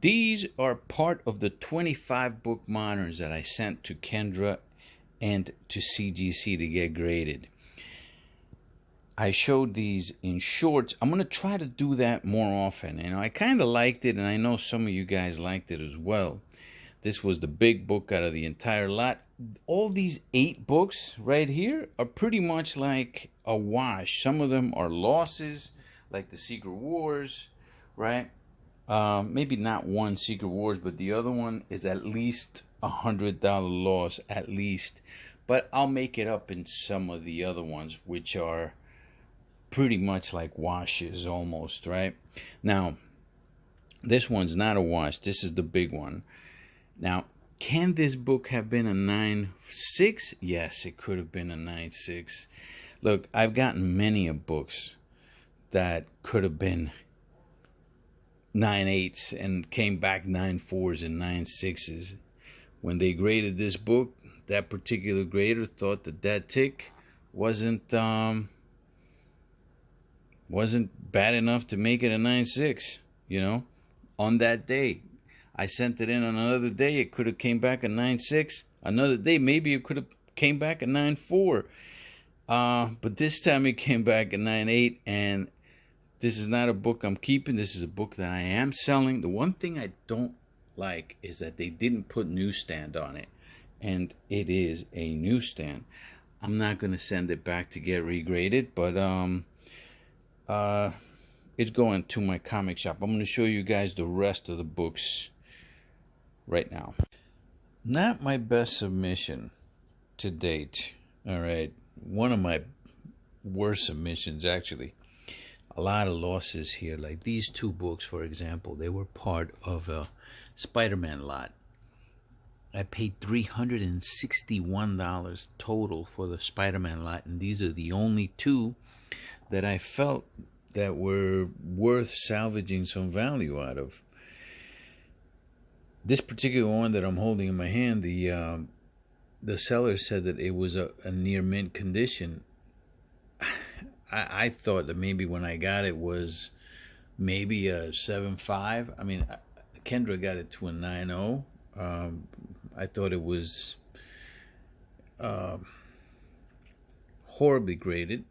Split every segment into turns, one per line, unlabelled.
These are part of the 25 book monitors that I sent to Kendra and to CGC to get graded. I showed these in shorts. I'm going to try to do that more often. I kind of liked it, and I know some of you guys liked it as well. This was the big book out of the entire lot. All these 8 books right here are pretty much like a wash. Some of them are losses, like the Secret Wars, right? Maybe not one Secret Wars, but the other one is at least $100 loss, at least. But I'll make it up in some of the other ones, which are pretty much like washes almost, right? Now, this one's not a wash. This is the big one. Now, can this book have been a 9.6? Yes, it could have been a 9.6. Look, I've gotten many of books that could have been 9.8s and came back 9.4s and 9.6s. When they graded this book, that particular grader thought that tick wasn't bad enough to make it a 9.6, on that day. I sent it in on another day, it could have came back a 9.6. Another day, maybe it could have came back a 9.4. But this time it came back a 9.8, and this is not a book I'm keeping. This is a book that I am selling. The one thing I don't like is that they didn't put newsstand on it, and it is a newsstand. I'm not going to send it back to get regraded, but it's going to my comic shop. I'm going to show you guys the rest of the books right now. Not my best submission to date. All right, one of my worst submissions, actually. A lot of losses here. Like these 2 books, for example, they were part of a Spider-Man lot. I paid $361 total for the Spider-Man lot, and these are the only 2 that I felt that were worth salvaging some value out of. This particular one that I'm holding in my hand, the seller said that it was a near mint condition. I thought that maybe when I got it was maybe a 7.5. I mean, Kendra got it to a 9.0. I thought it was horribly graded,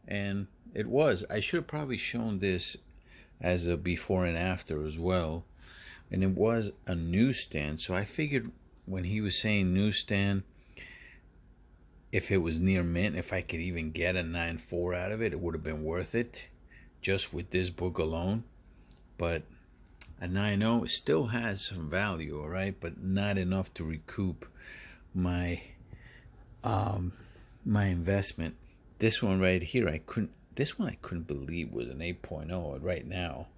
and it was. I should have probably shown this as a before and after as well. And it was a newsstand, so I figured when he was saying newsstand, if it was near mint, if I could even get a 9.4 out of it, it would have been worth it just with this book alone. But a 9.0 still has some value, all right, but not enough to recoup my my investment. This one right here, I couldn't believe was an 8.0 right now.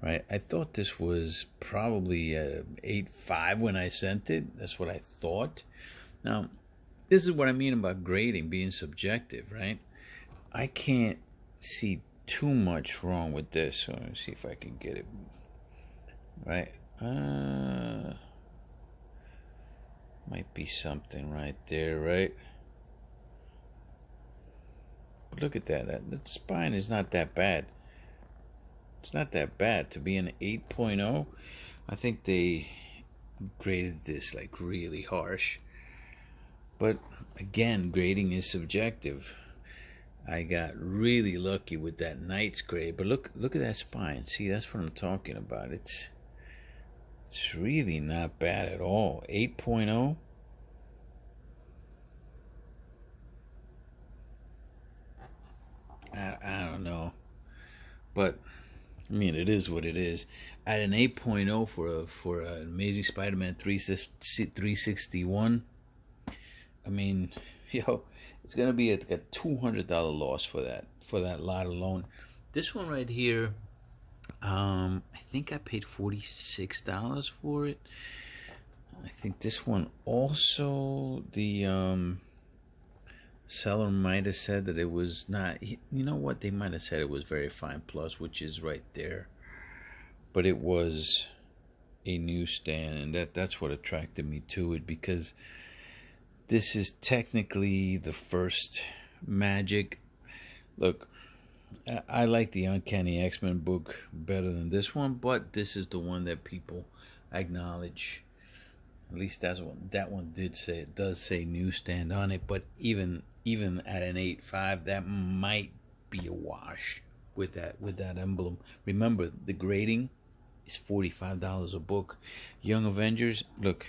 Right, I thought this was probably a 8.5 when I sent it. That's what I thought. Now, this is what I mean about grading being subjective, right? I can't see too much wrong with this. So let me see if I can get it right. Might be something right there, right? But look at that. That spine is not that bad. It's not that bad to be an 8.0. I think they graded this like really harsh. But again, grading is subjective. I got really lucky with that Knight's grade. But look at that spine. See, that's what I'm talking about. It's really not bad at all. 8.0. I don't know. But I mean, it is what it is. At an 8.0 for an Amazing Spider-Man 361, I mean, it's gonna be a $200 loss for that lot alone. This one right here, I think I paid $46 for it. I think this one also, the seller might have said that it was not. You know what? They might have said it was very fine plus, which is right there. But it was a newsstand, and that's what attracted me to it, because this is technically the first Magic. Look, I like the Uncanny X-Men book better than this one, but this is the one that people acknowledge. At least that's what that one did say. It does say newsstand on it, but even at an 8.5, that might be a wash with that emblem. Remember, the grading is $45 a book. Young Avengers, look,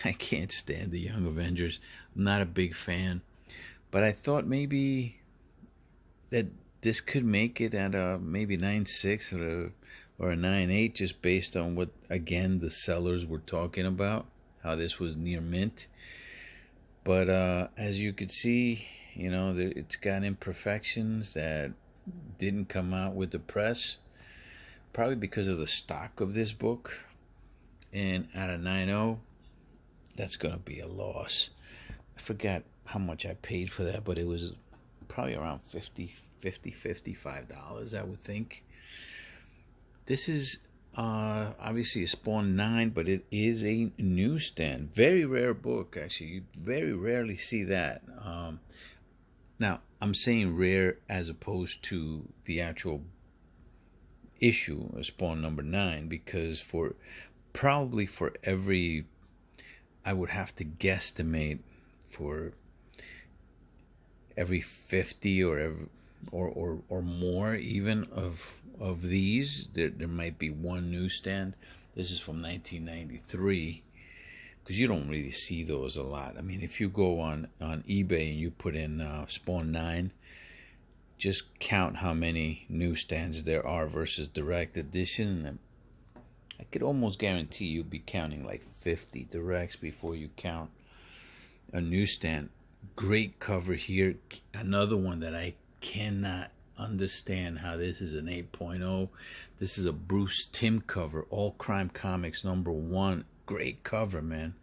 I can't stand the Young Avengers. I'm not a big fan, but I thought maybe that this could make it at a maybe 9.6 or a 9.8, just based on what, again, the sellers were talking about, how this was near mint. But as you could see, it's got imperfections that didn't come out with the press, probably because of the stock of this book. And at a 9.0, that's going to be a loss. I forgot how much I paid for that, but it was probably around $55, I would think. This is obviously a Spawn 9, but it is a newsstand. Very rare book, actually. You very rarely see that. Now, I'm saying rare as opposed to the actual issue of Spawn number 9, because probably for every, I would have to guesstimate, for every 50 or more even of these, there might be one newsstand. This is from 1993, because you don't really see those a lot. I mean, if you go on eBay and you put in Spawn 9, just count how many newsstands there are versus direct edition, and I could almost guarantee you'll be counting like 50 directs before you count a newsstand. Great cover here. Another one that I cannot understand how this is an 8.0. This is a Bruce Timm cover, All Crime Comics #1. Great cover, man.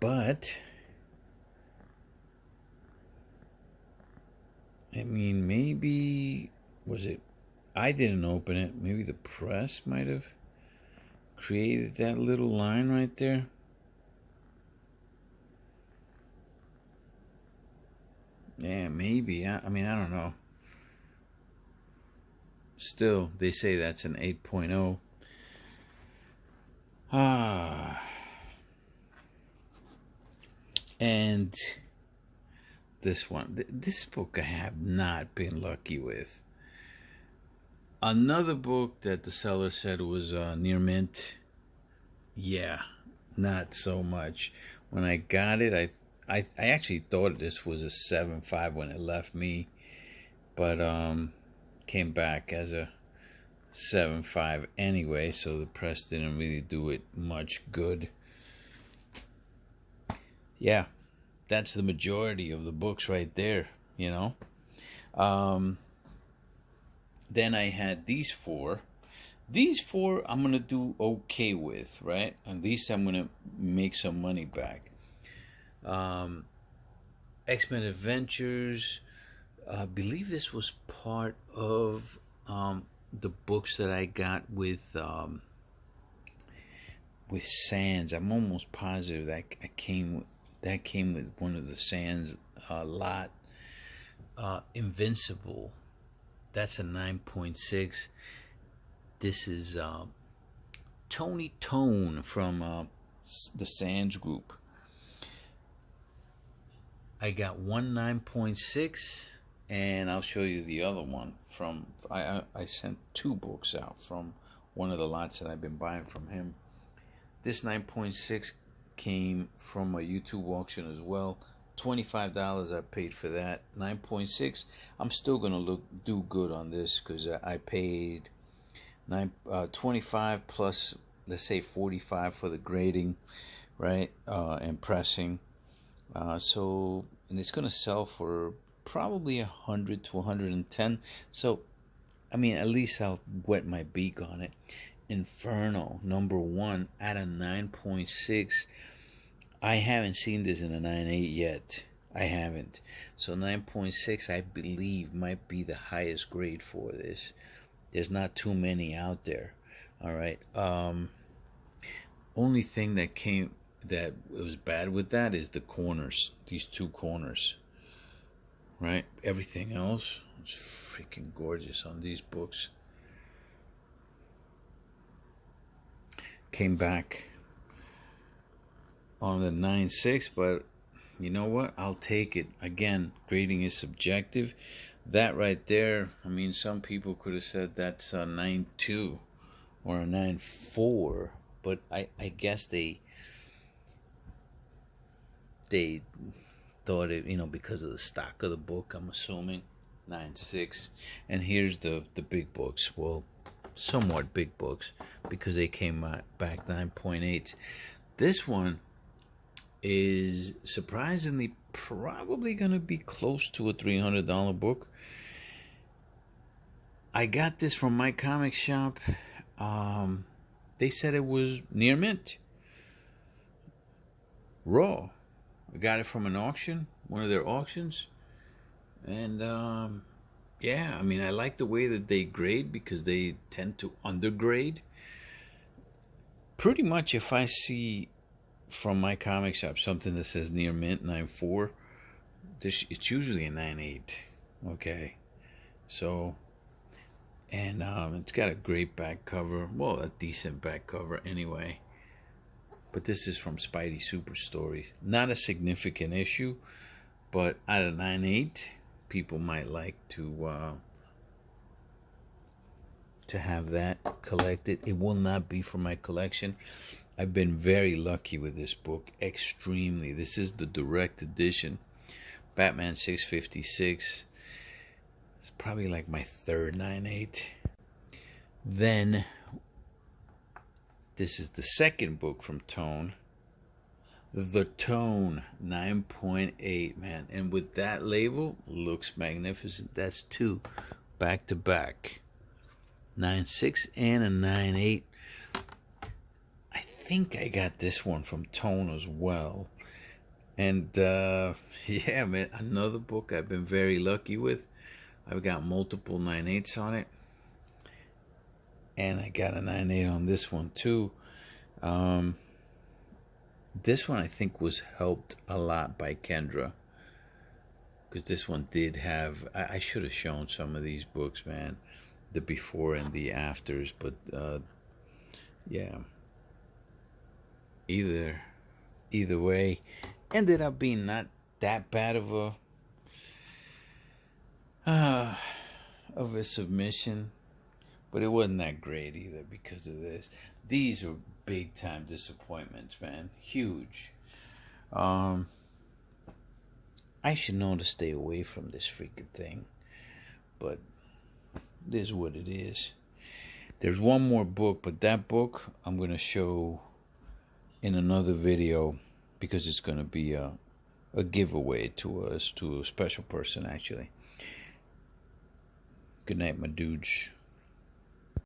But I mean, maybe, was it, I didn't open it, maybe the press might have created that little line right there. Yeah, maybe. I mean, I don't know. Still, they say that's an 8.0. And this one, this book I have not been lucky with. Another book that the seller said was near mint. Yeah, not so much. When I got it, I actually thought this was a 7.5 when it left me, but came back as a 7.5 anyway, so the press didn't really do it much good. Yeah, that's the majority of the books right there, Then I had these four. These four I'm going to do okay with, right? At least I'm going to make some money back. X-Men Adventures. I believe this was part of the books that I got with Sands. I'm almost positive that came with one of the Sands lot. Invincible. That's a 9.6. This is Tony Tone from the Sands group. I got one 9.6, and I'll show you the other one. I sent 2 books out from one of the lots that I've been buying from him. This 9.6 came from a YouTube auction as well. $25 I paid for that. 9.6. I'm still gonna do good on this, because I paid 25 plus, let's say 45 for the grading, right, and pressing. So, and it's gonna sell for probably 100 to 110. So, I mean, at least I'll wet my beak on it. Inferno #1 at a 9.6. I haven't seen this in a 9.8 yet. I haven't. So 9.6, I believe, might be the highest grade for this. There's not too many out there. All right. Only thing that was bad with that is the corners. These 2 corners. right? Everything else is freaking gorgeous on these books. Came back on the 9.6, but you know what? I'll take it. Again, grading is subjective. That right there, I mean, some people could have said that's a 9.2 or a 9.4, but I guess they thought it, you know, because of the stock of the book, I'm assuming 9.6. And here's the big books. Well, somewhat big books, because they came back 9.8. This one is surprisingly probably going to be close to a $300 book. I got this from my comic shop. They said it was near mint, raw. I got it from an auction, one of their auctions. And yeah, I mean, I like the way that they grade, because they tend to undergrade. Pretty much if I see from my comic shop something that says near mint 9.4, it's usually a 9.8. Okay, so, and it's got a great back cover. Well, a decent back cover anyway. But this is from Spidey Super Stories. Not a significant issue, but out of 9.8, people might like to have that collected. It will not be for my collection. I've been very lucky with this book, extremely. This is the direct edition, Batman 656. It's probably like my third 9.8. Then this is the second book from Tone, The Tone 9.8, man. And with that label, looks magnificent. That's two back to back, 9.6 and a 9.8. I think I got this one from Tone as well. And yeah, man, another book I've been very lucky with. I've got multiple 9.8s on it, and I got a 9.8 on this one too. This one I think was helped a lot by Kendra, because this one did have, I should have shown some of these books, man, the before and the afters, but yeah, either way, ended up being not that bad of a submission, but it wasn't that great either because of this. These are big time disappointments, man. Huge. I should know to stay away from this freaking thing, but it is what it is. There's one more book, but that book I'm going to show in another video, because it's going to be a giveaway to a special person, actually. Good night, my dudes.